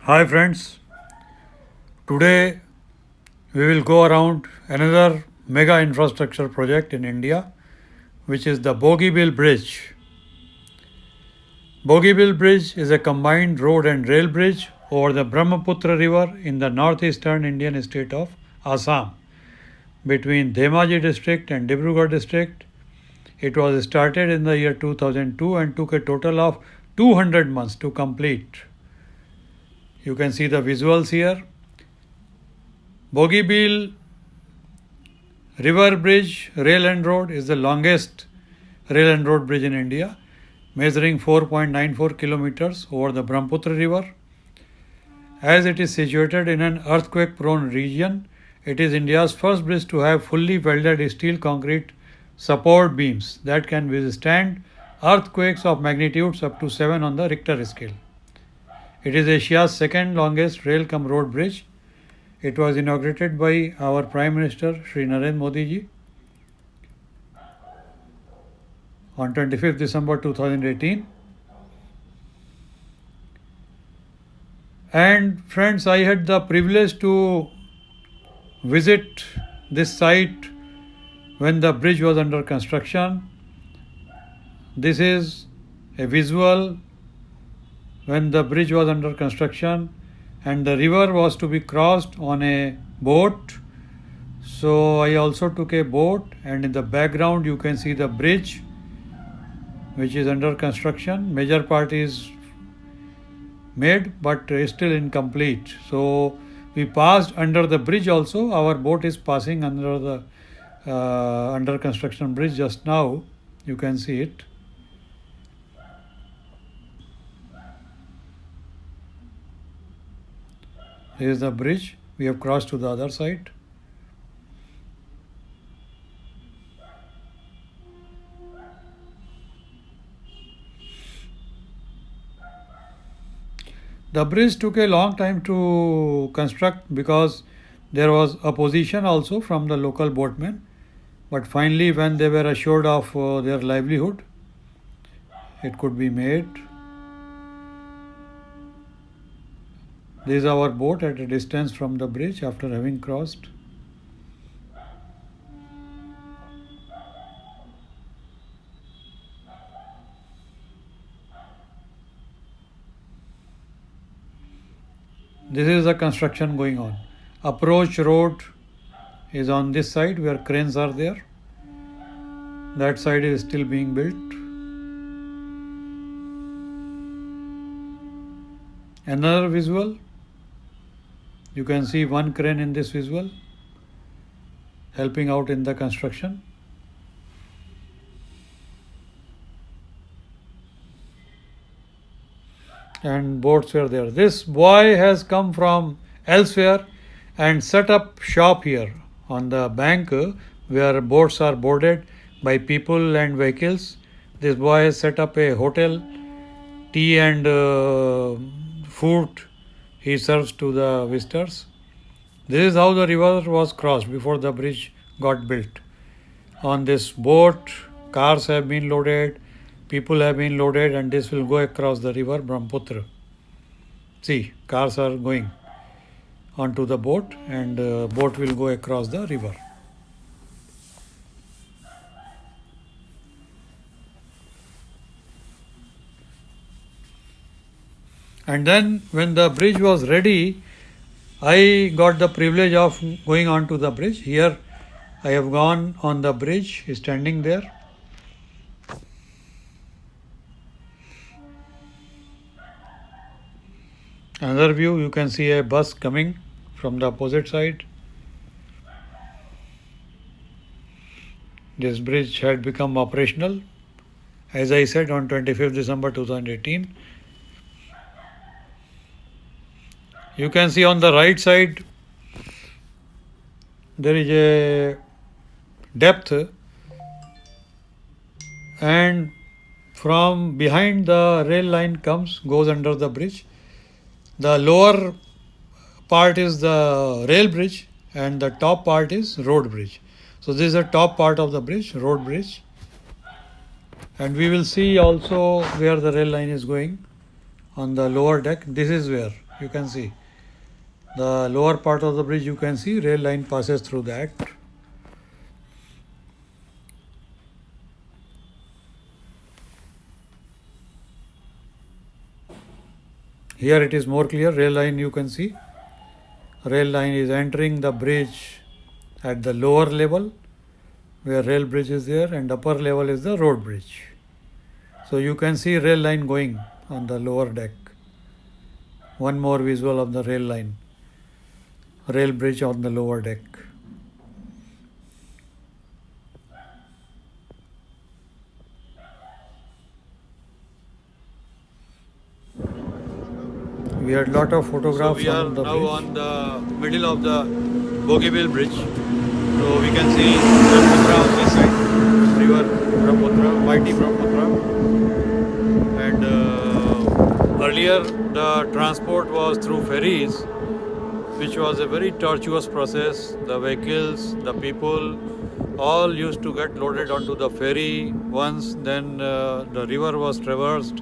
Hi friends, today we will go around another mega infrastructure project in India, which is the Bogeybill Bridge. Bogeybill Bridge is a combined road and rail bridge over the Brahmaputra River in the northeastern Indian state of Assam between Dhemaji district and Dibrugarh district. It was started in the year 2002 and took a total of 200 months to complete. You can see the visuals here. Bogeybill River Bridge Rail and Road is the longest rail and road bridge in India, measuring 4.94 kilometers over the Brahmaputra River. As it is situated in an earthquake prone region, it is India's first bridge to have fully welded steel concrete support beams that can withstand earthquakes of magnitudes up to 7 on the Richter scale. It is Asia's second longest rail cum road bridge. It was inaugurated by our Prime Minister Shri Narendra Modi ji on 25th December 2018. And friends, I had the privilege to visit this site when the bridge was under construction. This is a visual when the bridge was under construction and the river was to be crossed on a boat. So I also took a boat, and in the background you can see the bridge which is under construction. Major part is made but still incomplete. So we passed under the bridge also. Our boat is passing under the under construction bridge just now. You can see it. Here is the bridge. We have crossed to the other side. The bridge took a long time to construct because there was opposition also from the local boatmen. But finally, when they were assured of their livelihood, it could be made. This is our boat at a distance from the bridge after having crossed. This is the construction going on. Approach road is on this side where cranes are there. That side is still being built. Another visual. You can see one crane in this visual helping out in the construction. And boats were there. This boy has come from elsewhere and set up shop here on the bank where boats are boarded by people and vehicles. This boy has set up a hotel, tea and food he serves to the visitors. This is how the river was crossed before the bridge got built. On this boat, cars have been loaded, people have been loaded, and this will go across the river Brahmaputra. See, cars are going onto the boat, and boat will go across the river. And then when the bridge was ready, I got the privilege of going onto the bridge. Here I have gone on the bridge, standing there. Another view, you can see a bus coming from the opposite side. This bridge had become operational, as I said, on 25th December 2018. You can see on the right side there is a depth, and from behind the rail line goes under the bridge. The lower part is the rail bridge and the top part is road bridge. So this is the top part of the bridge, road bridge. And we will see also where the rail line is going on the lower deck. This is where You can see the lower part of the bridge. You can see rail line passes through that. Here it is more clear. Rail line, you can see rail line is entering the bridge at the lower level where rail bridge is there, and upper level is the road bridge. So you can see rail line going on the lower deck. One more visual of the rail line, rail bridge on the lower deck. We had lot of photographs. So we are now bridge. On the middle of the Bogeybill Bridge. So we can see Brahmaputra on this side, river Brahmaputra, mighty Brahmaputra. And earlier the transport was through ferries, which was a very tortuous process. The vehicles, the people, all used to get loaded onto the ferry once, then the river was traversed,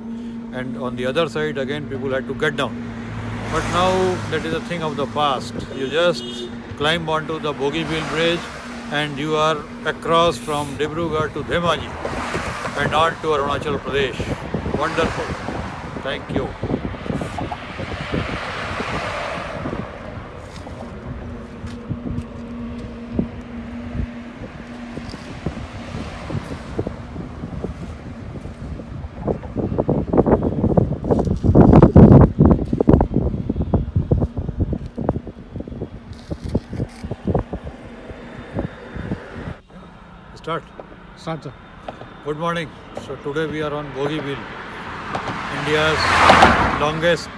and on the other side again people had to get down. But now that is a thing of the past. You just climb onto the Bogeybill Bridge and you are across from Dibrugarh to Dhemaji and on to Arunachal Pradesh. Wonderful. Thank you. Start. Start, sir. Good morning. So today we are on Bogeybill, India's longest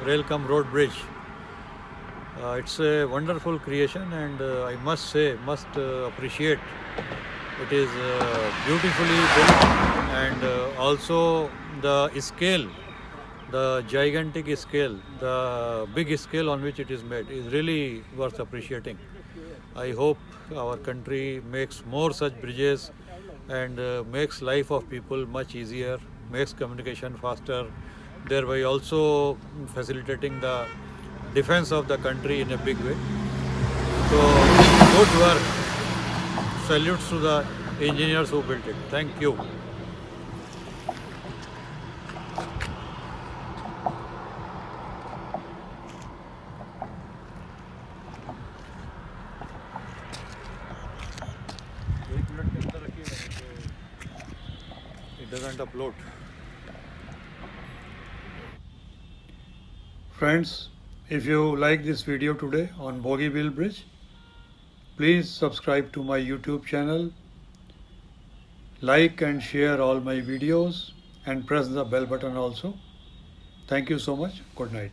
rail cum road bridge. It's a wonderful creation, and I must say, appreciate. It is beautifully built, and also the scale, the gigantic scale, the big scale on which it is made is really worth appreciating. I hope our country makes more such bridges and makes life of people much easier, makes communication faster, thereby also facilitating the defense of the country in a big way. So, good work. Salutes to the engineers who built it. Thank you. It doesn't upload. Friends, if you like this video today on Bogeybill Bridge, please subscribe to my YouTube channel, like and share all my videos, and press the bell button also. Thank you so much. Good night.